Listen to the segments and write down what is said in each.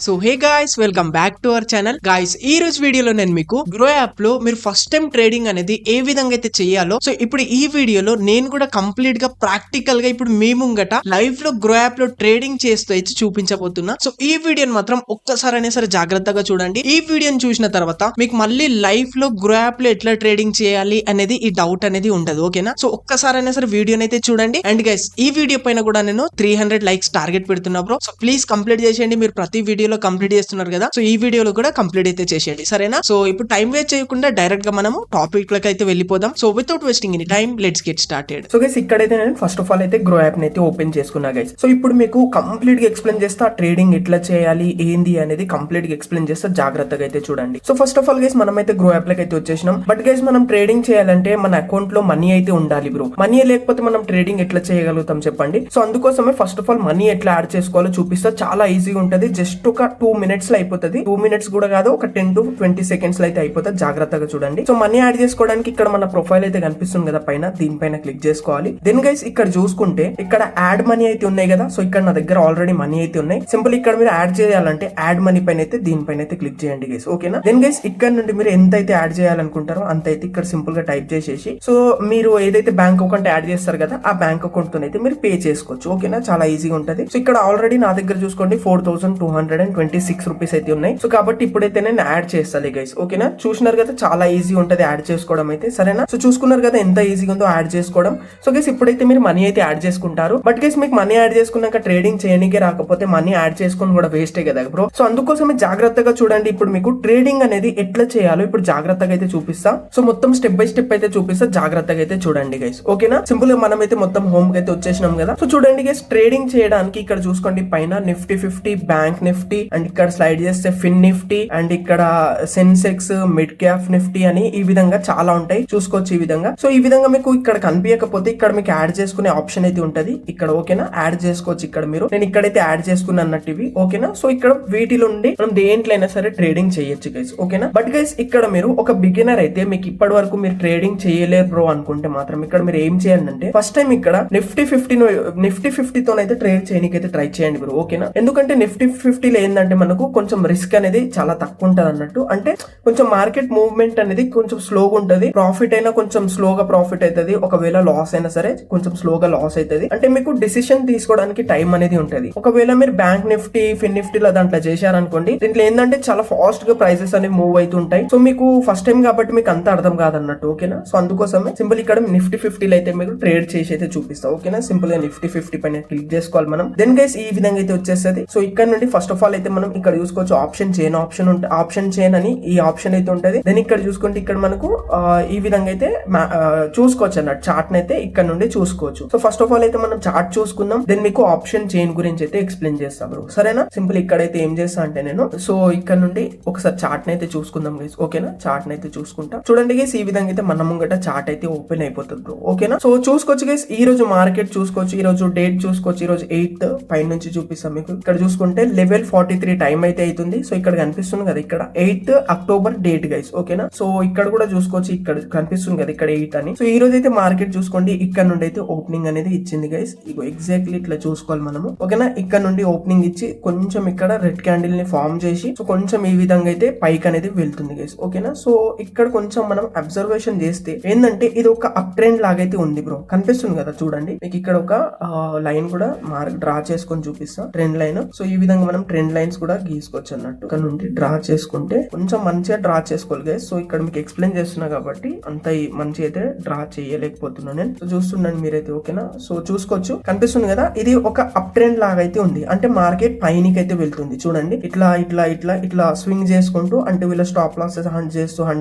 So hey guys, welcome back to our channel. Guys, ఈ రోజు వీడియోలో నేను మీకు గ్రో యాప్ లో మీరు ఫస్ట్ టైం ట్రేడింగ్ అనేది ఏ విధంగా అయితే చేయాలో, సో ఇప్పుడు ఈ వీడియోలో నేను కూడా కంప్లీట్ గా ప్రాక్టికల్ గా ఇప్పుడు మీ ముంగట లైవ్ లో గ్రో యాప్ లో ట్రేడింగ్ చేస్తూ అయితే చూపించబోతున్నా. సో ఈ వీడియోని మాత్రం ఒక్కసారైనా సరే జాగ్రత్తగా చూడండి. ఈ వీడియోని చూసిన తర్వాత మీకు మళ్ళీ లైవ్ లో గ్రో యాప్ లో ఎట్లా ట్రేడింగ్ చేయాలి అనేది ఈ డౌట్ అనేది ఉండదు. ఓకేనా? సో ఒక్కసారైనా సరే వీడియోని అయితే చూడండి. అండ్ గైస్, ఈ వీడియో పైన కూడా నేను 300 లైక్స్ టార్గెట్ పెడుతున్నా బ్రో. సో ప్లీజ్ కంప్లీట్ చేసేయండి. మీరు ప్రతి వీడియోలో కంప్లీట్ చేస్తున్నారు కదా, సో ఈ వీడియోలో కూడా కంప్లీట్ అయితే చేసేయండి, సరేనా? సో ఇప్పుడు టైం వేస్ట్ చేయకుండా డైరెక్ట్ గా మనము టాపిక్ లకు అయితే వెళ్ళిపోదాం. So without wasting any time, let's get started. So guys, ఇక్కడైతే నేను ఫస్ట్ ఆఫ్ ఆల్ అయితే గ్రో యాప్ అయితే ఓపెన్ చేసుకున్నా గైస్. సో ఇప్పుడు మీకు కంప్లీట్ గా ఎక్స్ప్లెయిన్ చేస్తా, ట్రేడింగ్ ఎట్లా చేయాలి ఏంది అనేది కంప్లీట్ గా ఎక్స్ప్లెయిన్ చేస్తా, జాగ్రత్తగా అయితే చూడండి. So first of all guys, మనం అయితే గ్రో యాప్ లకి అయితే వచ్చేసినాం. బట్ గైస్, మనం ట్రేడింగ్ చేయాలంటే మన అకౌంట్ లో మనీ అయితే ఉండాలి బ్రో. మనీ లేకపోతే మనం ట్రేడింగ్ ఎట్లా చేయగలుగుతాం చెప్పండి. సో అందుకోసమే ఫస్ట్ ఆఫ్ ఆల్ మనీ ఎట్లా యాడ్ చేసుకోవాలో చూపిస్తా. చాలా ఈజీగా ఉంటది. జస్ట్ ఒక 2 minutes లో అయిపోతుంది. 2 minutes కూడా కాదు, ఒక 10 to 20 seconds లో అయితే అయిపోతుంది. జాగ్రత్తగా చూడండి. సో మనీ యాడ్ చేసుకోవడానికి ఇక్కడ మన ప్రొఫైల్ అయితే కనిపిస్తుంది కదా పైన, దీనిపైన క్లిక్ చేసుకోవాలి. దెన్ గైస్, ఇక్కడ చూసుకుంటే ఇక్కడ యాడ్ మనీ అయితే ఉన్నాయి కదా. సో ఇక్కడ నా దగ్గర ఆల్రెడీ మనీ అయితే ఉన్నాయి. సింపుల్ ఇక్కడ మీరు యాడ్ చేయాలంటే యాడ్ మనీ పైన అయితే దీనిపైన అయితే క్లిక్ చేయండి గైస్. ఓకేనా? దెన్ గైస్, ఇక్కడ నుండి మీరు ఎంత అయితే యాడ్ చేయాలనుకుంటారో అంత అయితే ఇక్కడ సింపుల్ గా టైప్ చేసేసి, సో మీరు ఏదైతే బ్యాంక్ అకౌంట్ యాడ్ చేస్తారు కదా, ఆ బ్యాంక్ అకౌంట్ తో అయితే మీరు పే చేసుకోవచ్చు. ఓకేనా? చాలా ఈజీగా ఉంటది. సో ఇక్కడ ఆల్రెడీ నా దగ్గర చూసుకోండి 4226 రూపీస్ అయితే ఉన్నాయి. సో కాబట్టి ఇప్పుడైతే నేను యాడ్ చేస్తాను గైస్. ఓకేనా? చూసినారు కదా, చాలా ఈజీ ఉంటది యాడ్ చేసుకోవడం అయితే, సరేనా? సో చూసుకున్నారు కదా ఎంత ఈజీగా ఉందో యాడ్ చేసుకోవడం. సో గైస్, ఇప్పుడైతే మీరు మనీ అయితే యాడ్ చేసుకుంటారు. బట్ గైస్, మీకు మనీ యాడ్ చేసుకున్నాక ట్రేడింగ్ చేయడానికి రాకపోతే మనీ యాడ్ చేసుకుని కూడా వేస్టే కదా బ్రో. సో అందుకోసమే జాగ్రత్తగా చూడండి. ఇప్పుడు మీకు ట్రేడింగ్ అనేది ఎట్లా చేయాలో ఇప్పుడు జాగ్రత్తగా అయితే చూపిస్తా. సో మొత్తం స్టెప్ బై స్టెప్ అయితే చూపిస్తా, జాగ్రత్తగా అయితే చూడండి గైస్. ఓకేనా? సింపుల్ గా మనం అయితే మొత్తం హోమ్ కి అయితే వచ్చేసినాం కదా. సో చూడండి గైస్, ట్రేడింగ్ చేయడానికి ఇక్కడ చూసుకోండి పైన నిఫ్టీ 50, బ్యాంక్ నిఫ్టీ, అండ్ ఇక్కడ స్లైడ్ చేస్తే ఫిన్ నిఫ్టీ, అండ్ ఇక్కడ సెన్సెక్స్, మిడ్ క్యాప్ నిఫ్టీ అని ఈ విధంగా చాలా ఉంటాయి, చూసుకోవచ్చు ఈ విధంగా. సో ఈ విధంగా మీకు ఇక్కడ కనిపించకపోతే ఇక్కడ మీకు యాడ్ చేసుకునే ఆప్షన్ అయితే ఉంటది ఇక్కడ. ఓకేనా? యాడ్ చేసుకోవచ్చు ఇక్కడ మీరు. నేను ఇక్కడైతే యాడ్ చేసుకున్నా అన్నట్టు ఇవి. ఓకేనా? సో ఇక్కడ వీటిలో నుండి మనం దేంట్లో అయినా సరే ట్రేడింగ్ చేయొచ్చు గైస్. ఓకేనా? బట్ గైస్, ఇక్కడ మీరు ఒక బిగినర్ అయితే మీకు ఇప్పటి వరకు మీరు ట్రేడింగ్ చేయలేరు బ్రో అనుకుంటే మాత్రం ఇక్కడ మీరు ఏం చేయాలంటే ఫస్ట్ టైం ఇక్కడ నిఫ్టీ 50 తోనైతే ట్రేడ్ చేయడానికి అయితే ట్రై చేయండి బ్రో. ఓకేనా? ఎందుకంటే నిఫ్టీ 50లో ఏంటంటే మనకు కొంచెం రిస్క్ అనేది చాలా తక్కువ ఉంటది అన్నట్టు. అంటే కొంచెం మార్కెట్ మూవ్మెంట్ అనేది కొంచెం స్లోగా ఉంటది. ప్రాఫిట్ అయినా కొంచెం స్లోగా ప్రాఫిట్ అవుతుంది. ఒకవేళ లాస్ అయినా సరే కొంచెం స్లోగా లాస్ అవుతుంది. అంటే మీకు డిసిషన్ తీసుకోవడానికి టైం అనేది ఉంటది. ఒకవేళ మీరు బ్యాంక్ నిఫ్టీ, ఫిన్ నిఫ్టీలో దాంట్లో చేశారనుకోండి, దీంట్లో ఏంటంటే చాలా ఫాస్ట్ గా ప్రైసెస్ అనేవి మూవ్ అవుతుంటాయి. సో మీకు ఫస్ట్ టైం కాబట్టి మీకు అంత అర్థం కాదన్నట్టు. ఓకేనా? సో అందుకోసమే సింపుల్ ఇక్కడ నిఫ్టీ 50లో అయితే మీకు ట్రేడ్ చేసి అయితే చూపిస్తా. ఓకేనా? సింపుల్ గా నిఫ్టీ 50 పైన క్లిక్ చేసుకోవాలి మనం. దెన్ గైస్, ఈ విధంగా అయితే వచ్చేస్తుంది. సో ఇక్కడ నుండి ఫస్ట్ ఆఫ్ ఆల్ అయితే మనం ఇక్కడ చూసుకోవచ్చు ఆప్షన్ చైన్ అని ఈ ఆప్షన్ అయితే ఉంటది. దెన్ ఇక్కడ చూసుకుంటే ఇక్కడ మనకు ఈ విధంగా అయితే చూసుకోవచ్చు అన్నట్టు. చార్ట్ అయితే ఇక్కడ నుండి చూసుకోవచ్చు. సో ఫస్ట్ ఆఫ్ ఆల్ అయితే మనం చార్ట్ చూసుకుందాం. దెన్ మీకు ఆప్షన్ చైన్ గురించి అయితే ఎక్స్ప్లెయిన్ చేస్తాను, సరేనా? సింపుల్ ఇక్కడైతే ఏం చేస్తా అంటే నేను, సో ఇక్కడ నుండి ఒకసారి చార్ట్ అయితే చూసుకుందాం గైస్. ఓకేనా? చార్ట్ అయితే చూసుకుంటా. చూడండి గైస్, ఈ విధంగా అయితే మన ముంగట చార్ట్ అయితే ఓపెన్ అయిపోతుంది బ్రో. ఓకేనా? సో చూసుకోవచ్చు గైస్, ఈ రోజు మార్కెట్ చూసుకోవచ్చు, ఈ రోజు డేట్ చూసుకోవచ్చు. ఈ రోజు 8th పై నుంచి చూపిస్తాం మీకు. ఇక్కడ చూసుకుంటే లెవెల్ 43 టైం అయితే అవుతుంది. సో ఇక్కడ కనిపిస్తుంది కదా, ఇక్కడ 8th October డేట్ గైస్. ఓకేనా? సో ఇక్కడ కూడా చూసుకోవచ్చు, ఇక్కడ కనిపిస్తుంది కదా ఇక్కడ 8 అని. సో ఈ రోజు అయితే మార్కెట్ చూసుకోండి, ఇక్కడ నుండి అయితే ఓపెనింగ్ అనేది ఇచ్చింది గైస్. ఇగో ఎగ్జాక్ట్లీ ఇట్లా చూసుకోవాలి మనము. ఓకేనా? ఇక్కడ నుండి ఓపెనింగ్ ఇచ్చి కొంచెం ఇక్కడ రెడ్ క్యాండిల్ ని ఫామ్ చేసి, సో కొంచెం ఈ విధంగా అయితే పైకి అనేది వెళ్తుంది గైస్. ఓకేనా? సో ఇక్కడ కొంచెం మనం అబ్జర్వేషన్ చేస్తే ఏంటంటే ఇది ఒక అప్ ట్రెండ్ లాగైతే ఉంది బ్రో. కనిపిస్తుంది కదా చూడండి మీకు. ఇక్కడ ఒక లైన్ కూడా డ్రా చేసుకొని చూపిస్తా, ట్రెండ్ లైన్. సో ఈ విధంగా మనం ట్రెండ్ లైన్స్ కూడా గీసుకోవచ్చు అన్నట్టు. ఇక్కడ నుండి డ్రా చేసుకుంటే కొంచెం మంచిగా డ్రా చేసుకోవాలి గైస్. సో ఇక్కడ మీకు ఎక్స్ప్లెయిన్ చేస్తున్నా కాబట్టి అంత మంచి అయితే డ్రా చేయలేకపోతున్నా నేను. సో చూస్తుండండి మీరైతే. ఓకేనా? సో చూసుకోవచ్చు, కనిపిస్తుంది కదా, ఇది ఒక అప్ ట్రెండ్ లాగా అయితే ఉంది. అంటే మార్కెట్ పైనకి అయితే వెళ్తుంది చూడండి. ఇట్లా ఇట్లా ఇట్లా ఇట్లా స్వింగ్ చేసుకుంటూ, అంటే వీళ్ళ స్టాప్ లాసెస్ హంట్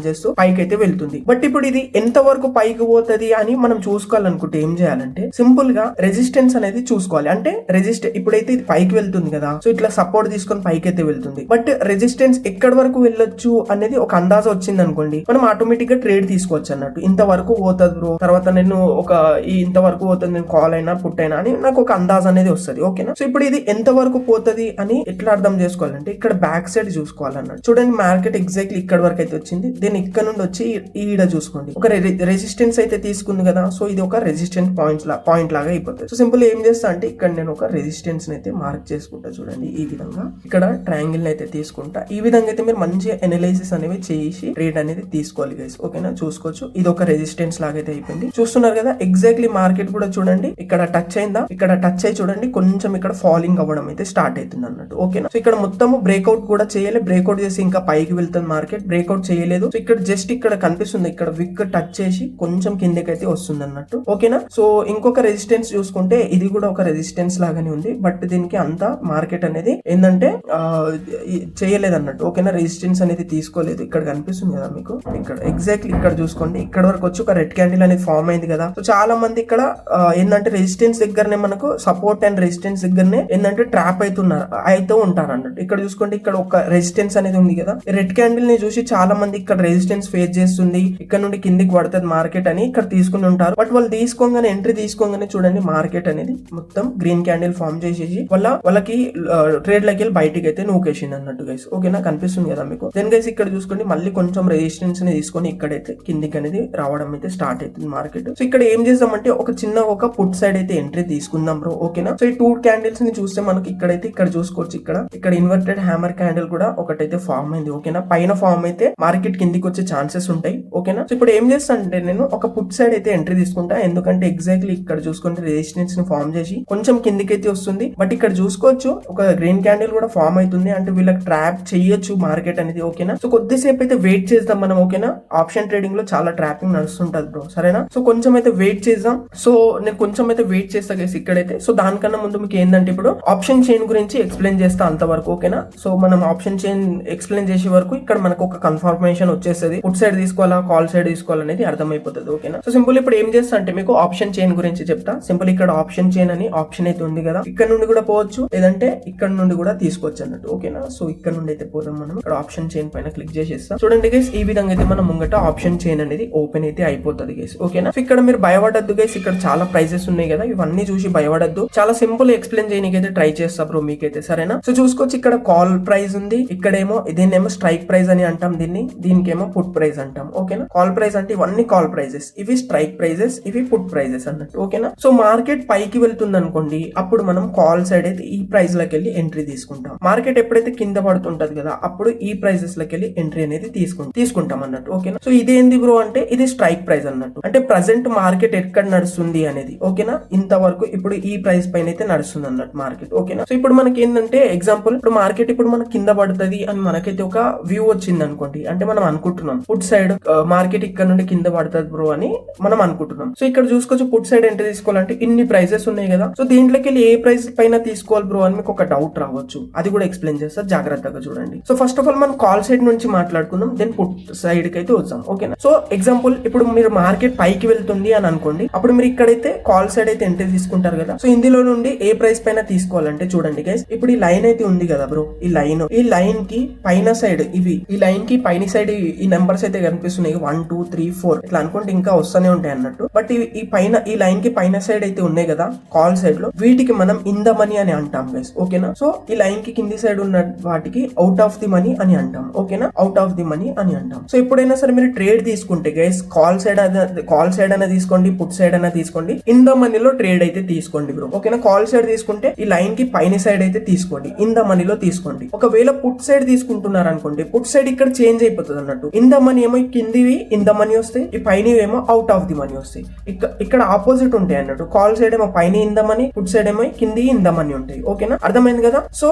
చేస్తూ పైకి అయితే వెళ్తుంది. బట్ ఇప్పుడు ఇది ఎంత వరకు పైకి పోతుంది అని మనం చూసుకోవాలనుకుంటే ఏం చేయాలంటే సింపుల్ గా రెసిస్టెన్స్ అనేది చూసుకోవాలి. అంటే ఇప్పుడైతే ఇది పైకి వెళ్తుంది కదా, సో ఇట్లా సపోర్ట్ తీసుకొని పైకి అయితే వెళ్తుంది. బట్ రెసిస్టెన్స్ ఎక్కడి వరకు వెళ్ళొచ్చు అనేది ఒక అందాజ వచ్చింది అనుకోండి, మనం ఆటోమేటిక్ గా ట్రేడ్ తీసుకోవచ్చు అన్నట్టు. ఇంతవరకు పోతుంది బ్రో, తర్వాత నేను ఇంతవరకు పోతుంది, నేను కాల్ అయినా పుట్ అయినా అని నాకు ఒక అందాజ అనేది వస్తుంది. ఓకేనా? సో ఇప్పుడు ఇది ఎంత వరకు పోతుంది అని ఎట్లా అర్థం చేసుకోవాలంటే ఇక్కడ బ్యాక్ సైడ్ చూసుకోవాలన్నట్టు. చూడండి, మార్కెట్ ఎగ్జాక్ట్లీ ఇక్కడ వరకు అయితే వచ్చింది. దీని ఇక్కడ నుండి వచ్చి ఈడ చూసుకోండి ఒక రెసిస్టెన్స్ అయితే తీసుకుంది కదా. సో ఇది ఒక రెసిస్టెన్స్ పాయింట్ లాగా అయిపోతుంది. సో సింపుల్ ఏం చేస్తా అంటే ఇక్కడ నేను ఒక రెసిస్టెన్స్ అయితే మార్క్ చేసుకుంటా చూడండి ఈ విధంగా. ఇక్కడ ట్రయాంగిల్ అయితే తీసుకుంటా. ఈ విధంగా అయితే మీరు మంచి ఎనలైసిస్ అనేవి చేసి ట్రేడ్ అనేది తీసుకోవాలి గైస్. ఓకేనా, చూసుకోవచ్చు ఇది ఒక రెసిస్టెన్స్ లాగా అయితే అయిపోయింది. చూస్తున్నారు కదా ఎగ్జాక్ట్లీ మార్కెట్ కూడా చూడండి ఇక్కడ టచ్ అయిందా, ఇక్కడ టచ్ అయ్యి చూడండి కొంచెం ఇక్కడ ఫాలింగ్ అవ్వడం అయితే స్టార్ట్ అవుతుంది అన్నట్టు. ఓకేనా, సో ఇక్కడ మొత్తం బ్రేక్అవుట్ కూడా చేయలేదు, బ్రేక్అవుట్ చేసి ఇంకా పైకి వెళ్తుంది మార్కెట్, బ్రేక్అవుట్ చేయలేదు. సో ఇక్కడ జస్ట్ ఇక్కడ కనిపిస్తుంది, ఇక్కడ విక్ టచ్ చేసి కొంచెం కిందకి అయితే వస్తుంది అన్నట్టు. ఓకేనా, సో ఇంకొక రెసిస్టెన్స్ చూసుకుంటే ఇది కూడా ఒక రెసిస్టెన్స్ లాగానే ఉంది, బట్ దీనికి అంత మార్కెట్ అనేది ఏంటంటే చేయలేదు అన్నట్టు. ఓకేనా, రెసిస్టెన్స్ అనేది తీసుకోలేదు. ఇక్కడ కనిపిస్తుంది కదా మీకు, ఇక్కడ ఎగ్జాక్ట్లీ ఇక్కడ చూసుకోండి, ఇక్కడ వరకు వచ్చి ఒక రెడ్ క్యాండిల్ అనేది ఫామ్ అయింది కదా. సో చాలా మంది ఇక్కడ ఏంటంటే రెసిస్టెన్స్ దగ్గరనే మనకు సపోర్ట్ అండ్ రెసిస్టెన్స్ దగ్గరనే ఏంటంటే ట్రాప్ అయితే ఉంటారు అన్నట్టు. ఇక్కడ చూసుకోండి ఇక్కడ ఒక రెసిస్టెన్స్ అనేది ఉంది కదా, రెడ్ క్యాండిల్ ని చూసి చాలా మంది ఇక్కడ రెసిస్టెన్స్ ఫేస్ చేస్తుంది, ఇక్కడ నుండి కిందికి పడుతుంది మార్కెట్ అని ఇక్కడ తీసుకుని ఉంటారు. బట్ వాళ్ళు తీసుకోగానే ఎంట్రీ తీసుకోగానే చూడండి మార్కెట్ అనేది మొత్తం గ్రీన్ క్యాండిల్ ఫామ్ చేసేసి వాళ్ళకి ట్రేడ్ లకి వెళ్ళి బయటికి అయితే నూకేసింది అన్నట్టు గైస్. ఓకేనా, కనిపిస్తుంది కదా మీకు. దెన్ గైస్ ఇక్కడ చూసుకోండి మళ్ళీ కొంచెం రెసిస్టెన్స్ ని తీసుకొని ఇక్కడైతే కిందికి అనేది రావడం అయితే స్టార్ట్ అవుతుంది మార్కెట్. సో ఇక్కడ ఏం చేద్దామంటే ఒక పుట్ సైడ్ అయితే ఎంట్రీ తీసుకుందాం బ్రో. ఓకేనా, సో ఈ 2 క్యాండిల్స్ ని చూస్తే మనకి ఇక్కడైతే ఇక్కడ చూసుకోవచ్చు, ఇక్కడ ఇన్వర్టెడ్ హ్యామర్ క్యాండిల్ కూడా ఒకటైతే ఫామ్ అయింది. ఓకేనా, పైన ఫామ్ అయితే మార్కెట్ కిందికి వచ్చే ఛాన్సెస్ ఉంటాయి. ఓకేనా, సో ఇప్పుడు ఏం చేస్తా అంటే నేను ఒక పుట్ సైడ్ అయితే ఎంట్రీ తీసుకుంటా, ఎందుకంటే ఎగ్జాక్ట్లీ ఇక్కడ చూసుకుంటే రెసిస్టెన్స్ ని ఫామ్ చేసి కొంచెం కిందికి అయితే వస్తుంది. బట్ ఇక్కడ చూసుకోవచ్చు ఒక గ్రీన్ క్యాండిల్ కూడా ఫామ్ అవుతుంది, అంటే వీళ్ళకి ట్రాప్ చేయొచ్చు మార్కెట్ అనేది. ఓకేనా, సో కొద్దిసేపు అయితే వెయిట్ చేద్దాం మనం. ఓకేనా, ఆప్షన్ ట్రేడింగ్ లో చాలా ట్రాపింగ్ నడుస్తుంటది బ్రో, సరేనా. సో కొంచెం అయితే వెయిట్ చేద్దాం. సో నేను కొంచెం అయితే వెయిట్ చేస్తా గైస్ ఇక్కడైతే. సో దానికన్నా ముందు మీకు ఏంటంటే ఇప్పుడు ఆప్షన్ చైన్ గురించి ఎక్స్ప్లెయిన్ చేస్తా అంతవరకు. ఓకేనా, సో మనం ఆప్షన్ చైన్ ఎక్స్ప్లెయిన్ చేసే వరకు ఇక్కడ మనకు ఒక కన్ఫర్మేషన్ వచ్చేస్తుంది, పుట్ సైడ్ తీసుకోవాలా కాల్ సైడ్ తీసుకోవాలనేది అర్థమైపోతుంది. ఓకేనా, సో సింపుల్ ఇప్పుడు ఏం చేస్తా అంటే మీకు ఆప్షన్ చైన్ గురించి చెప్తా. సింపుల్ ఇక్కడ ఆప్షన్ చైన్ అని ఆప్షన్ అయితే ఉంది కదా, ఇక్కడ నుండి కూడా పోవచ్చు, లేదంటే ఇక్కడ నుండి కూడా తీసుకోవచ్చు అన్నట్టు. ఓకేనా, సో ఇక్కడ నుండి అయితే పోదాం మనం. ఇక్కడ ఆప్షన్ చైన్ పైన క్లిక్ చేసేస్తాం. చూడండి గైస్ ఈ విధంగా అయితే మనం ముంగట ఆప్షన్ చైన్ అనేది ఓపెన్ అయితే అయిపోతుంది గైస్. ఓకేనా, సో ఇక్కడ మీరు భయపడద్దు గైస్, ఇక్కడ చాలా ప్రైజెస్ ఉన్నాయి కదా, ఇవన్నీ చూసి భయపడద్దు. చాలా సింపుల్ ఎక్స్ప్లెయిన్ చేయడానికి ట్రై చేస్తా బ్రో మీకైతే, సరేనా. సో చూసుకోవచ్చు ఇక్కడ కాల్ ప్రైస్ ఉంది, ఇక్కడేమో దీన్నేమో స్ట్రైక్ ప్రైస్ అని అంటాం, దీనికేమో పుట్ ప్రైస్ అంటాం. ఓకేనా, కాల్ ప్రైస్ అంటే ఇవన్నీ కాల్ ప్రైజెస్, ఇవి స్ట్రైక్ ప్రైజెస్, ఇవి పుట్ ప్రైజెస్ అన్నట్టు. ఓకేనా, సో మార్కెట్ పైకి వెళ్తుంది అనుకోండి, అప్పుడు మనం కాల్ సైడ్ అయితే ఈ ప్రైస్ లకి వెళ్ళి ఎంట్రీ తీసుకుంటాం. మార్కెట్ ఎప్పుడైతే కింద పడుతుంటది కదా, అప్పుడు ఈ ప్రైజెస్ లకి వెళ్ళి ఎంట్రీ అనేది తీసుకుంటాం అన్నట్టు. ఓకేనా, సో ఇదేంది బ్రో అంటే ఇది స్ట్రైక్ ప్రైస్ అన్నట్టు, అంటే ప్రెసెంట్ మార్కెట్ ఎక్కడ నడుస్తుంది అనేది. ఓకేనా, ఇంతవరకు ఇప్పుడు ఈ ప్రైస్ పైన అయితే నడుస్తుంది అన్నట్టు మార్కెట్. ఓకేనా, సో ఇప్పుడు మనకి ఏంటంటే ఎగ్జాంపుల్ ఇప్పుడు మార్కెట్ ఇప్పుడు మనకి కింద పడుతుంది అని మనకైతే ఒక వ్యూ వచ్చింది అనుకోండి, అంటే మనం అనుకుంటున్నాం పుట్ సైడ్ మార్కెట్ ఇక్కడ నుండి కింద పడుతుంది బ్రో అని మనం అనుకుంటున్నాం. సో ఇక్కడ చూసుకోవచ్చు పుట్ సైడ్ ఎంట్రీ తీసుకోవాలంటే ఇన్ని ప్రైజెస్ ఉన్నాయి కదా, సో దీంట్లోకి వెళ్ళి ఏ ప్రైస్ పైన తీసుకోవాలి బ్రో అని మీకు ఒక డౌట్ రావచ్చు, అది కూడా ఎక్స్ప్లెయిన్ చేస్తా, జాగ్రత్తగా చూడండి. సో ఫస్ట్ ఆఫ్ ఆల్ మనం కాల్ సైడ్ నుంచి మాట్లాడుకుందాం, దెన్ పుట్ సైడ్ కి అయితే వచ్చాం. ఓకేనా, సో ఎగ్జాంపుల్ ఇప్పుడు మీరు మార్కెట్ పైకి వెళ్తుంది అని అనుకోండి, అప్పుడు మీరు ఇక్కడైతే కాల్ సైడ్ అయితే ఎంట్రీ తీసుకుంటారు కదా. సో ఇందులో నుండి ఏ ప్రైస్ పైన తీసుకోవాలంటే చూడండి గైస్, ఇప్పుడు ఈ లైన్ అయితే ఉంది కదా బ్రో, ఈ లైన్ కి పైన సైడ్ ఈ లైన్ కి పైన సైడ్ ఈ నెంబర్స్ అయితే కనిపిస్తున్నాయి 1 2 3 4 ఇట్లా అనుకుంటే ఇంకా వస్తూనే ఉంటాయి అన్నట్టు. బట్ ఈ లైన్ కి పైన సైడ్ అయితే ఉన్నాయి కదా కాల్ సైడ్ లో, వీటికి మనం ఇన్ ద మనీ అని అంటాం గైస్. ఓకేనా, సో ఈ లైన్ కి కింది సైడ్ ఉన్న వాటికి అవుట్ ఆఫ్ ది మనీ అని అంటాం. ఓకేనా, అవుట్ ఆఫ్ ది మనీ అని అంటాం. సో ఎప్పుడైనా సరే మీరు ట్రేడ్ తీసుకుంటే గైస్ కాల్ సైడ్ అయినా తీసుకోండి, పుట్ సైడ్ అయినా తీసుకోండి, ఇన్ ద మనీలో ట్రేడ్ అయితే తీసుకోండి బ్రో. ఓకేనా, కాల్ సైడ్ తీసుకుంటే ఈ లైన్ కి పైన సైడ్ అయితే తీసుకోండి, ఇన్ ద మనీలో తీసుకోండి. ఒకవేళ పుట్ సైడ్ తీసుకుంటున్నారు అనుకోండి, పుట్ సైడ్ ఇక్కడ చేంజ్ అయిపోతుంది అన్నట్టు, ఇన్ ద మనీ ఏమో కిందివి ఇన్ ద మనీ వస్తాయి, ఈ పైన ఏమో అవుట్ ఆఫ్ ది మనీ వస్తాయి. ఇక్కడ ఆపోజిట్ ఉంటాయి అన్నట్టు, కాల్ సైడ్ ఏమో పైన in the money, put side ఏమో కింది ఇన్ ద మనీ ఉంటాయి. ఓకేనా, అర్థమైంది కదా. సో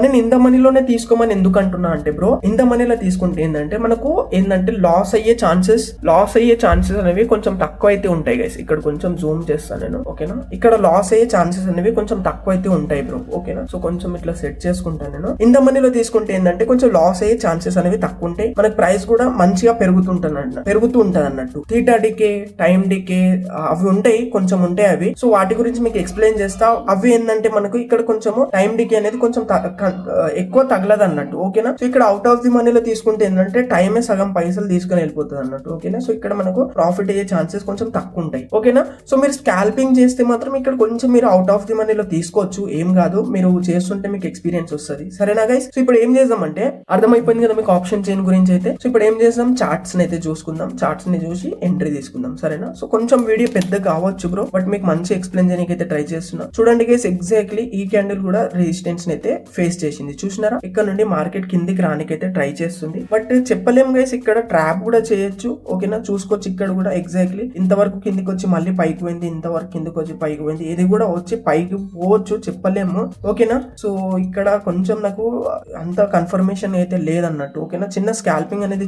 నేను ఇన్ ద మనీలోనే తీసుకోమని ఎందుకు అంటున్నా అంటే బ్రో, ఇన్ ద మనీలో తీసుకుంటే ఏంటంటే మనకు ఏంటంటే లాస్ అయ్యే ఛాన్సెస్ అనేవి కొంచెం తక్కువ అయితే ఉంటాయి గైస్. ఇక్కడ కొంచెం జూమ్ చేస్తాను నేను. ఓకేనా, ఇక్కడ లాస్ అయ్యే ఛాన్సెస్ అనేవి కొంచెం తక్కువ అయితే ఉంటాయి బ్రో. ఓకేనా, సో కొంచెం ఇట్లా సెట్ చేసుకుంటాను నేను. ఇన్ ద మనీలో తీసుకుంటే ఏంటంటే కొంచెం లాస్ అయ్యే ఛాన్సెస్ అనేవి తక్కువ ఉంటాయి, మనకి ప్రైస్ కూడా మంచిగా పెరుగుతూ ఉంటది అన్నట్టు. థీటా డికే, టైం డికే అవి ఉంటాయి, కొంచెం ఉంటాయి అవి. సో వాటి గురించి మీకు ఎక్స్ప్లెయిన్ చేస్తా. అవి ఏంటంటే మనకు ఇక్కడ కొంచెము టైం డికే అనేది కొంచెం ఎక్కువ తగలదు అన్నట్టు. ఓకేనా, సో ఇక్కడ అవుట్ ఆఫ్ ది మనీలో తీసుకుంటే ఏంటంటే టైమే సగం పైసలు తీసుకుని వెళ్ళిపోతుంది అన్నట్టు. ఓకేనా, సో ఇక్కడ మనకు ప్రాఫిట్ అయ్యే ఛాన్సెస్ కొంచెం తక్కువ ఉంటాయి. ఓకేనా, సో మీరు స్కాల్పింగ్ చేస్తే మాత్రం ఇక్కడ కొంచెం మీరు అవుట్ ఆఫ్ ది మనీలో తీసుకోవచ్చు, ఏం కాదు, మీరు చేస్తుంటే మీకు ఎక్స్పీరియన్స్ వస్తుంది. సరేనా గైస్. సో ఇప్పుడు ఏం చేద్దామంటే అర్థమైపోయింది కదా మీకు ఆప్షన్ చైన్ గురించి అయితే. సో ఇప్పుడు ఏం చేద్దాం, చార్ట్స్ అయితే చూసుకుందాం, చార్ట్స్ ని చూసి ఎంట్రీ తీసుకుందాం. సరేనా, సో కొంచెం వీడియో పెద్ద కావచ్చు బ్రో, బట్ మీకు మంచి ఎక్స్ప్లెయిన్ చేయడానికి అయితే ట్రై చేస్తున్నా. చూడండి గైస్, ఎగ్జాక్ట్లీ ఈ క్యాండిల్ కూడా రెసిస్టెన్స్ అయితే ఫేస్ చేసింది. చూసినారా, ఇక్కడ నుండి మార్కెట్ కిందికి రానికైతే ట్రై చేస్తుంది. బట్ చెప్పలేం గైస్, ఇక్కడ ట్రాప్ కూడా చేయొచ్చు. ఓకేనా, చూసుకోవచ్చు. ఇక్కడ కూడా ఎగ్జాక్ట్లీ ఇంతవరకు కిందికి వచ్చి మళ్ళీ పైకి పోయింది, ఇంతవరకు కిందికి వచ్చి పైకి పోయింది. ఇది కూడా వచ్చి పైకి పోవచ్చు, చెప్పలేము. ఓకేనా, సో ఇక్కడ కొంచెం నాకు అంత కన్ఫర్మేషన్ అయితే లేదన్నట్టు. ఓకేనా, చిన్న స్కాల్పింగ్ అనేది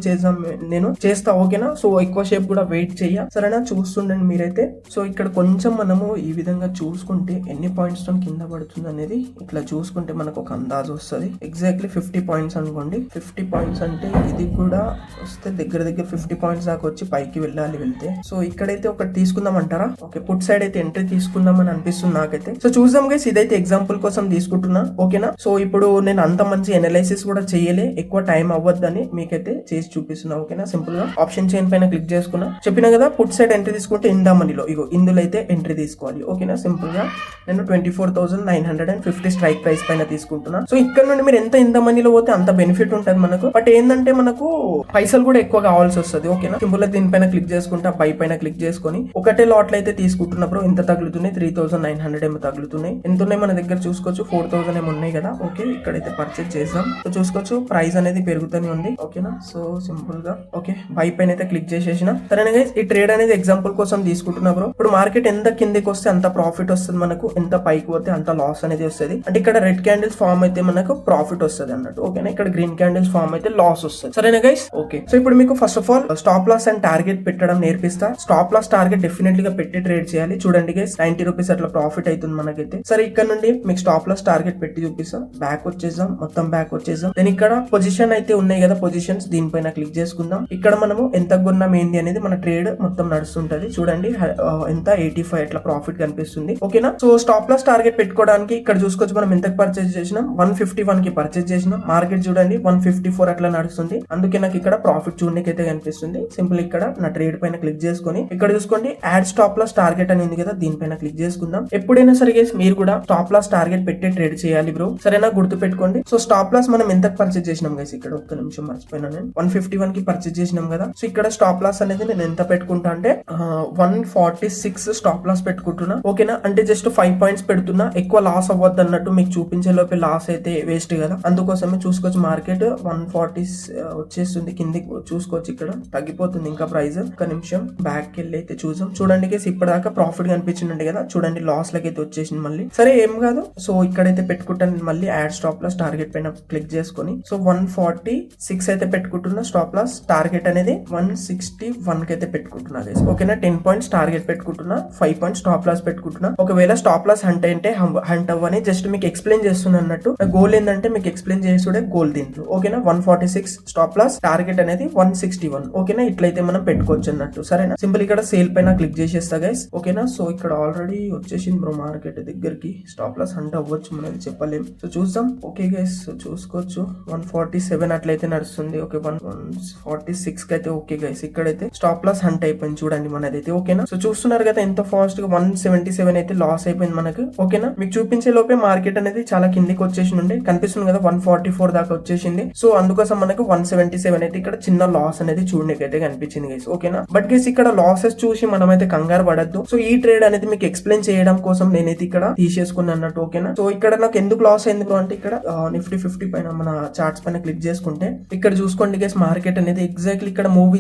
నేను చేస్తా. ఓకేనా, సో ఎక్కువ సేపు కూడా వెయిట్ చెయ్య, సరేనా. చూస్తుండండి మీరైతే. సో ఇక్కడ కొంచెం మనము ఈ విధంగా చూసుకుంటే ఎన్ని పాయింట్స్ తో కింద పడుతుంది అనేది ఇట్లా చూసుకుంటే మనకు ఒక అందాజు వస్తుంది. ఎగ్జాక్ట్లీ 50 పాయింట్స్ అనుకోండి. 50 పాయింట్స్ అంటే ఇది కూడా వస్తే దగ్గర 50 పాయింట్స్ దాకా వచ్చి పైకి వెళ్తే, సో ఇక్కడైతే ఒకటి తీసుకుందాం అంటారా? ఓకే, పుట్ సైడ్ అయితే ఎంట్రీ తీసుకుందాం అని అనిపిస్తుంది నాకైతే. సో చూద్దాం గైస్, ఇదైతే ఎగ్జాంపుల్ కోసం తీసుకుంటున్నా. ఓకేనా, సో ఇప్పుడు నేను అంత మంచి ఎనాలైసిస్ కూడా చేయలే, ఎక్కువ టైం అవ్వద్దని మీకైతే చేసి చూపిస్తున్నా. ఓకేనా, సింపుల్ గా ఆప్షన్ చైన్ పైన క్లిక్ చేసుకున్నా. చెప్పినా కదా, పుట్ సైడ్ ఎంట్రీ తీసుకుంటే ఇందా మనీలో ఇందులో అయితే ఎంట్రీ తీసుకోవాలి. ఓకేనా, సింపుల్ గా నేను 24,950 స్ట్రైక్ ప్రైస్ పైన తీసుకుంటున్నా. సో ఇక్కడ నుండి మీరు ఎంత ఇందా మనీలో పోతే అంత బెనిఫిట్ ఉంటుంది మనకు. బట్ ఏంటంటే మనకు పైసలు కూడా ఎక్కువ కావాల్సి వస్తుంది. ఓకేనా, సింపుల్ గా దీనిపైన క్లిక్ చేసుకుంటా, బై పైన క్లిక్ చేసుకొని ఒకటే లాట్లు అయితే తీసుకుంటున్నప్పుడు ఎంత తగులుతున్నాయి? 3,900 ఏమో తగులుతున్నాయి. ఎంత ఉన్నాయి మన దగ్గర చూసుకోవచ్చు, 4,000 ఏమో ఉన్నాయి కదా. ఓకే, ఇక్కడైతే పర్చేజ్ చేసాం. సో చూసుకోవచ్చు ప్రైస్ అనేది పెరుగుతూనే ఉంది. ఓకేనా, సో సింపుల్ గా ఓకే బై పైన అయితే క్లిక్ చేసేసిన. సరేనా గైస్, ఈ ట్రేడ్ అనేది ఎగ్జాంపుల్ కోసం తీసుకుంటున్నా బ్రో. ఇప్పుడు మార్కెట్ ఎంత కిందికి వస్తే అంత ప్రాఫిట్ వస్తుంది మనకు, ఎంత పైకి పోతే అంత లాస్ అనేది వస్తుంది. అంటే ఇక్కడ రెడ్ క్యాండిల్స్ ఫార్మ్ అయితే మనకు ప్రాఫిట్ వస్తుంది అన్నట్టు. ఓకేనా, ఇక్కడ గ్రీన్ క్యాండిల్స్ ఫార్మ్ అయితే లాస్ వస్తుంది. సరేనా గైస్, ఓకే. సో ఇప్పుడు మీకు first of all stop loss and target పెట్టడం నేర్పిస్తా. స్టాప్ లాస్ టార్గెట్ డెఫినెట్లీ గా పెట్టి ట్రేడ్ చేయాలి. చూడండి గైస్, 90 రూపీస్ అట్లా ప్రాఫిట్ అవుతుంది మనకైతే. సరే, ఇక్కడ నుండి మీకు స్టాప్ లాస్ టార్గెట్ పెట్టి చూపిస్తా. బ్యాక్ వచ్చేద్దాం, మొత్తం బ్యాక్ వచ్చేద్దాం. దెన్ ఇక్కడ పొజిషన్ అయితే ఉన్నాయి కదా, పొజిషన్స్, దీనిపైన క్లిక్ చేసుకుందాం. ఇక్కడ మనము ఎంత కొన్నాం ఏంది అనేది మన ట్రేడ్ మొత్తం నడుస్తుంటది. చూడండి ఎంత 85 అట్లా ప్రాఫిట్ కనిపిస్తుంది. ఓకేనా, సో స్టాప్ లాస్ టార్గెట్ పెట్టుకోవడానికి ఇక్కడ చూసుకోవచ్చు మనం ఎంతకు పర్చేజ్ చేసినాం. 151 కి పర్చేజ్ చేసినాం. మార్కెట్ చూడండి 154 అట్లా నడుస్తుంది. అందుకే నాకు ఇక్కడ ప్రాఫిట్ చూడడానికి అయితే కనిపిస్తుంది. సింపుల్ ఇక్కడ నా ట్రేడ్ పైన క్లిక్ చేసుకొని ఇక్కడ చూసుకోండి యాడ్ స్టాప్ లాస్ టార్గెట్ అని ఉంది కదా, దీనిపైన క్లిక్ చేసుకుందాం. ఎప్పుడైనా సరే మీరు కూడా స్టాప్ లాస్ టార్గెట్ పెట్టే ట్రేడ్ చేయాలి బ్రో. సరేనా, గుర్తు పెట్టుకోండి. సో స్టాప్ లాస్ మనం ఎంతకు పర్చేజ్ చేసినాం గైస్, ఇక్కడ ఒక్క నిమిషం మర్చిపోయినా నేను. 151 కి పర్చేజ్ చేసినాం కదా. సో ఇక్కడ స్టాప్ లాస్ అనేది నేను ఎంత పెట్టుకుంటా అంటే 146 స్టాప్ లాస్ పెట్టుకుంటున్నా. ఓకేనా, అంటే జస్ట్ 5 పాయింట్స్ పెడుతున్నా, ఎక్కువ లాస్ అవ్వద్దు అన్నట్టు. మీకు చూపించే లోపే లాస్ అయితే వేస్ట్ కదా, అందుకోసమే చూసుకోవచ్చు. మార్కెట్ 140 వచ్చేస్తుంది కిందికి, చూసుకోవచ్చు ఇక్కడ తగ్గిపోతుంది ఇంకా ప్రైస్. ఒక నిమిషం బ్యాక్ వెళ్ళి అయితే చూద్దాం. చూడండి కేసు ఇప్పటిదాకా ప్రాఫిట్ కనిపించింది కదా, చూడండి లాస్ లకి అయితే వచ్చేసింది మళ్ళీ. సరే ఏం కాదు, సో ఇక్కడైతే పెట్టుకుంటాను మళ్ళీ యాడ్ స్టాప్ లాస్ టార్గెట్ పైన క్లిక్ చేసుకొని. సో 146 అయితే పెట్టుకుంటున్నా. స్టాప్ లాస్ టార్గెట్ అనేది 161 కి అయితే పెట్టుకుంటున్నా గైస్. ఓకేనా, 10 పాయింట్స్ టార్గెట్ పెట్టుకుంటున్నా, 5 పాయింట్స్ స్టాప్ లాస్ పెట్టుకుంటున్నా. ఒకవేళ స్టాప్ లాస్ హంట్ అంటే హంట్ అవ్వని జస్ట్ మీకు ఎక్స్ప్లెయిన్ చేస్తున్నా అన్నట్టు. గోల్ ఏంటంటే మీకు ఎక్స్ప్లెయిన్ చేసుడే గోల్ దీంట్లో. ఓకేనా, 146 స్టాప్ లాస్ టార్గెట్ అనేది 161. ఓకేనా, ఇట్లయితే మనం పెట్టుకోవచ్చు అన్నట్టు. సరేనా, సింపుల్ ఇక్కడ సేల్ పైన క్లిక్ చేసేస్తా గైస్. ఓకేనా, సో ఇక్కడ ఆల్రెడీ వచ్చేసింది బ్రో మార్కెట్ దగ్గరికి. స్టాప్ లాస్ హంట్ అవ్వచ్చు మనది చెప్పలేం. సో చూద్దాం. ఓకే గైస్, సో చూసుకోవచ్చు 147 అట్లయితే నడుస్తుంది. ఓకే, 146 కి అయితే ఓకే గైస్. ఇక్కడైతే స్టాప్ లాస్ హంట్ అయిపోయింది చూడండి మనదైతే. ఓకేనా, సో చూస్తున్నారు కదా ఎంత ఫాస్ట్ గా 177 అయితే లాస్ అయిపోయింది మనకు. ఓకేనా, మీకు చూపించే లోపే మార్కెట్ అనేది చాలా కిందికి వచ్చేసి ఉండే కనిపిస్తుంది కదా, 144 దాకా వచ్చేసింది. సో అందుకోసం మనకు 177 అయితే ఇక్కడ చిన్న లాస్ అనేది చూడనికైతే కనిపించింది గైస్. ఓకేనా, బట్ గైస్ ఇక్కడ లాసెస్ చూసి మనమైతే కంగారు పడద్దు. సో ఈ ట్రేడ్ అనేది మీకు ఎక్స్ప్లెయిన్ చేయడం కోసం నేనైతే ఇక్కడ తీసేసుకున్నాను అన్నట్టు. ఓకేనా, సో ఇక్కడ నాకు ఎందుకు లాస్ అయింది బ్రో అంటే ఇక్కడ నిఫ్టీ 50 పైన మన చార్ట్స్ పైన క్లిక్ చేసుకుంటే ఇక్కడ చూసుకోండి గైస్, మార్కెట్ అనేది ఎగ్జాక్ట్లీ ఇక్కడ మూవ్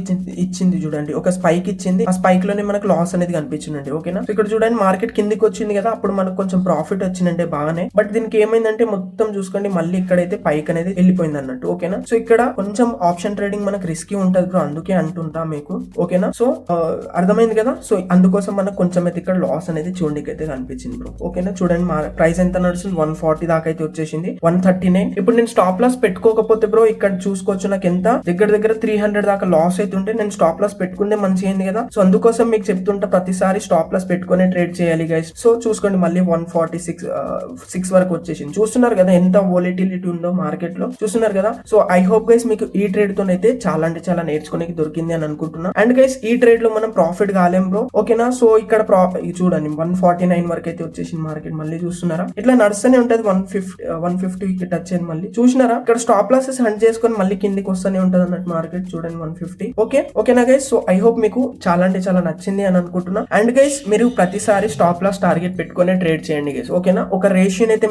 ఇచ్చింది చూడండి, ఒక స్పైక్ ఇచ్చింది. ఆ స్పైక్ లోనే మనకు లాస్ అనేది కనిపించిందండి. ఓకేనా, సో ఇక్కడ చూడండి మార్కెట్ కిందికి వచ్చింది కదా, అప్పుడు మనకు కొంచెం ప్రాఫిట్ వచ్చిందంటే బాగానే. బట్ దీనికి ఏమైందంటే మొత్తం చూసుకోండి మళ్ళీ ఇక్కడైతే పైక్ అనేది వెళ్ళిపోయింది అన్నట్టు. ఓకేనా, సో ఇక్కడ కొంచెం ఆప్షన్ ట్రేడింగ్ మనకు రిస్కీ ఉంటది బ్రో, అందుకే అంటుంటా మీకు. ఓకేనా, సో అర్థమైంది కదా. సో అందుకోసం మనకు కొంచెం అయితే ఇక్కడ లాస్ అనేది చూడడానికి అయితే కనిపించింది బ్రో. ఓకేనా, చూడండి ప్రైస్ ఎంత నడుస్తుంది, 140 దాకా అయితే వచ్చేసింది, 139. ఇప్పుడు నేను స్టాప్ లాస్ పెట్టుకోకపోతే బ్రో ఇక్కడ చూసుకోవచ్చు నాకు ఎంత దగ్గర 300 దాకా లాస్ అయితే ఉంటే నేను స్టాప్ లాస్ పెట్టుకుంటే మంచిగా అయింది కదా. సో అందుకోసం మీకు చెప్తుంటా ప్రతిసారి స్టాప్ లాస్ పెట్టుకునే ట్రేడ్ చేయాలి గైస్. సో చూసుకోండి మళ్ళీ 146 వరకు వచ్చేసింది. చూస్తున్నారు కదా ఎంత వోలటిలిటీ ఉందో మార్కెట్ లో, చూస్తున్నారు కదా. సో ఐ హోప్ గైస్ మీకు ఈ ట్రేడ్ తోనైతే చాలా అంటే చాలా నేర్చుకోనికి దొరికింది అని అనుకుంటున్నా. అండ్ గైస్ ఈ ట్రేడ్ లో మనం ప్రాఫిట్ కాలేం బ్రో. ఓకేనా, సో ఇక్కడ చూడండి 149 వరకు అయితే వచ్చేసింది మార్కెట్. మళ్ళీ చూస్తున్నారా ఇట్లా నడుస్తూనే ఉంటది, 150 టచ్ అయింది మళ్ళీ. చూసినారా ఇక్కడ స్టాప్ లాసెస్ హంట్ చేసుకొని మళ్ళీ కిందికి వస్తూనే ఉంటది అన్నట్టు మార్కెట్. చూడండి 150. ఓకేనా గైస్, సో ఐ హోప్ మీకు చాలా అంటే చాలా నచ్చింది అని అనుకుంటున్నా. అండ్ గైస్ మీరు ప్రతిసారి స్టాప్ లాస్ టార్గెట్ పెట్టుకునే ట్రేడ్ చేయండి గైస్. ఓకేనా, ఒక రేషియోని అయితే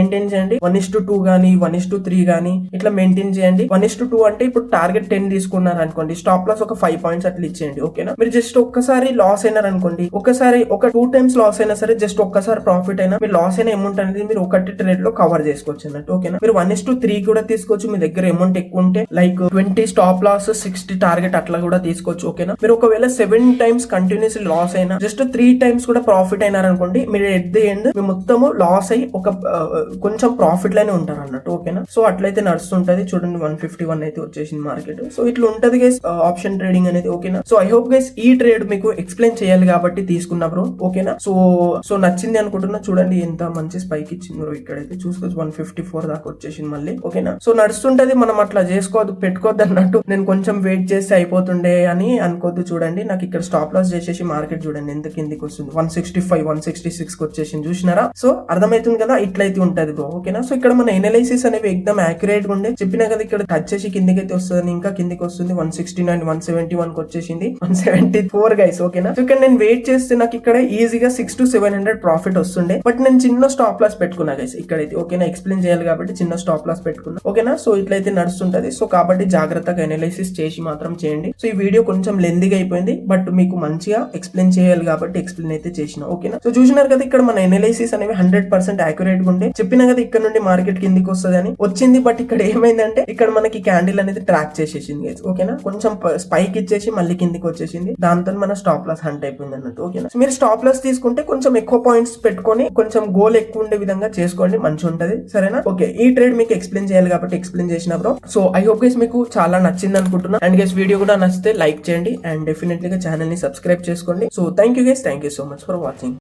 మెయింటైన్ చేయండి. 1:2 గానీ 1:3 గానీ ఇట్లా మెయింటైన్ చేయండి. 1:2 అంటే ఇప్పుడు టార్గెట్ 10 తీసుకున్నారు అనుకోండి, స్టాప్ లాస్ ఒక 5 పాయింట్స్ అట్లా ఇచ్చేయండి. ఓకేనా, మీరు జస్ట్ ఒక్కసారి లాస్ అయినారు అనుకోండి, ఒకసారి ఒక 2 టైమ్స్ లాస్ అయినా సరే, జస్ట్ ఒక్కసారి ప్రాఫిట్ అయినా మీరు లాస్ అయిన అమౌంట్ అనేది మీరు ఒకటి ట్రేడ్ లో కవర్ చేసుకోవచ్చు అన్నట్టు. ఓకేనా, మీరు 1:3 కూడా తీసుకోవచ్చు. మీ దగ్గర అమౌంట్ ఎక్కువ ఉంటే లైక్ 20 స్టాప్ లాస్ 60 టార్గెట్ అట్లా కూడా తీసుకోవచ్చు. ఓకేనా, మీరు ఒకవేళ 7 టైమ్స్ కంటిన్యూస్ లాస్ అయినా జస్ట్ 3 టైమ్స్ కూడా ప్రాఫిట్ అయినారు అనుకోండి, మీరు ఎట్ ది ఎండ్ మీ మొత్తము లాస్ అయ్యి ఒక కొంచెం ప్రాఫిట్ లోనే ఉంటారు అన్నట్టు. ఓకేనా, సో అట్లయితే నడుస్తుంటది. చూడండి 151 అయితే వచ్చేసింది మార్కెట్. సో ఇట్లా ఉంటది గైస్ ఆప్షన్ ట్రేడింగ్ అనేది. ఓకేనా, సో ఐ హోప్ గైస్ ఈ ట్రేడ్ మీకు ఎక్స్ప్లెయిన్ చేయాలి కాబట్టి తీసుకున్నా బ్రో. ఓకేనా, సో నచ్చింది అనుకుంటున్నా. చూడండి ఎంత మంచి స్పైక్ ఇచ్చింది బ్రో. ఇక్కడైతే చూసుకోవచ్చు 154 దాకా వచ్చేసింది మళ్ళీ. ఓకేనా, సో నడుస్తుంటది, మనం అట్లా చేసుకోవద్దు, పెట్టుకోవద్దు అన్నట్టు. నేను కొంచెం వెయిట్ చేస్తే అయిపోతుండే అని అనుకోవద్దు. చూడండి నాకు ఇక్కడ స్టాప్ లాస్ చేసేసి మార్కెట్ చూడండి ఎంత కిందికి వస్తుంది, 165 166 కి వచ్చేసింది. చూసినారా, సో అర్థమవుతుంది కదా, ఇట్లయితే ఉంటది బ్రో. ఓకేనా, సో ఇక్కడ మన ఎనాలిసిస్ అనేవి ఎక్దమ్ యాక్యురేట్ గా ఉండే చెప్పినా కదా. ఇక్కడ టచ్ చేసి కిందికి అయితే వస్తుంది, ఇంకా కిందికి వస్తుంది. 169 171 కి వచ్చేసింది, 174 గైస్. ఓకేనా, సో ఇక్కడ నేను వెయిట్ చేస్తే నాకు ఇక్కడ ఈజీగా 600 to 700 ప్రాఫిట్ వస్తుండే, బట్ నేను చిన్న స్టాప్ లాస్ పెట్టుకున్నా గైస్ ఇక్కడైతే. ఓకేనా, ఎక్స్ప్లెయిన్ చేయాలి కాబట్టి చిన్న స్టాప్ లాస్ పెట్టుకున్నా. ఓకేనా, సో ఇట్లయితే నడుస్తుంటది. సో కాబట్టి జాగ్రత్తగా ఎనాలిసిస్ చేసి మాత్రం చేయండి. సో ఈ వీడియో కొంచెం లెందీగా అయిపోయింది, బట్ మీకు మంచిగా ఎక్స్ప్లెయిన్ చేయాలి కాబట్టి ఎక్స్ప్లెయిన్ అయితే చేసిన. ఓకేనా, సో చూసినారు కదా ఇక్కడ మన ఎనాలిసిస్ అనేవి 100% యాక్యురేట్ గా ఉండే చెప్పినా కదా ఇక్కడ నుండి మార్కెట్ కిందికి వస్తుంది అని వచ్చింది. బట్ ఇక్కడ ఏమైందంటే ఇక్కడ మనకి క్యాండిల్ అనేది ట్రాక్ చేసేసింది గైస్. ఓకేనా, కొంచెం స్పైక్ ఇచ్చేసి మళ్ళీ కిందికి వచ్చేసింది, దాంతో మన స్టాప్ లాస్ హంట్ అయిపోయింది అన్నట్టు. ఓకేనా, సో మీరు స్టాప్ లాస్ తీసుకుంటే కొంచెం ఎక్కువ పాయింట్స్ పెట్టుకొని కొంచెం గోల్ ఎక్కువ ఉండే విధంగా చేసుకోండి, మంచి ఉంటది. సరేనా, ఓకే, ఈ ట్రేడ్ మీకు ఎక్స్ప్లెయిన్ చేయాలి కాబట్టి ఎక్స్ప్లెయిన్ చేసిన bro. So I hope guys మీకు చాలా నచ్చింది అనుకుంటున్నా. అండ్ గైస్ వీడియో కూడా నచ్చితే లైక్ చేయండి అండ్ డెఫినెట్లీగా ఛానల్ ని సబ్స్క్రైబ్ చేసుకోండి. So thank you guys, thank you so much for watching.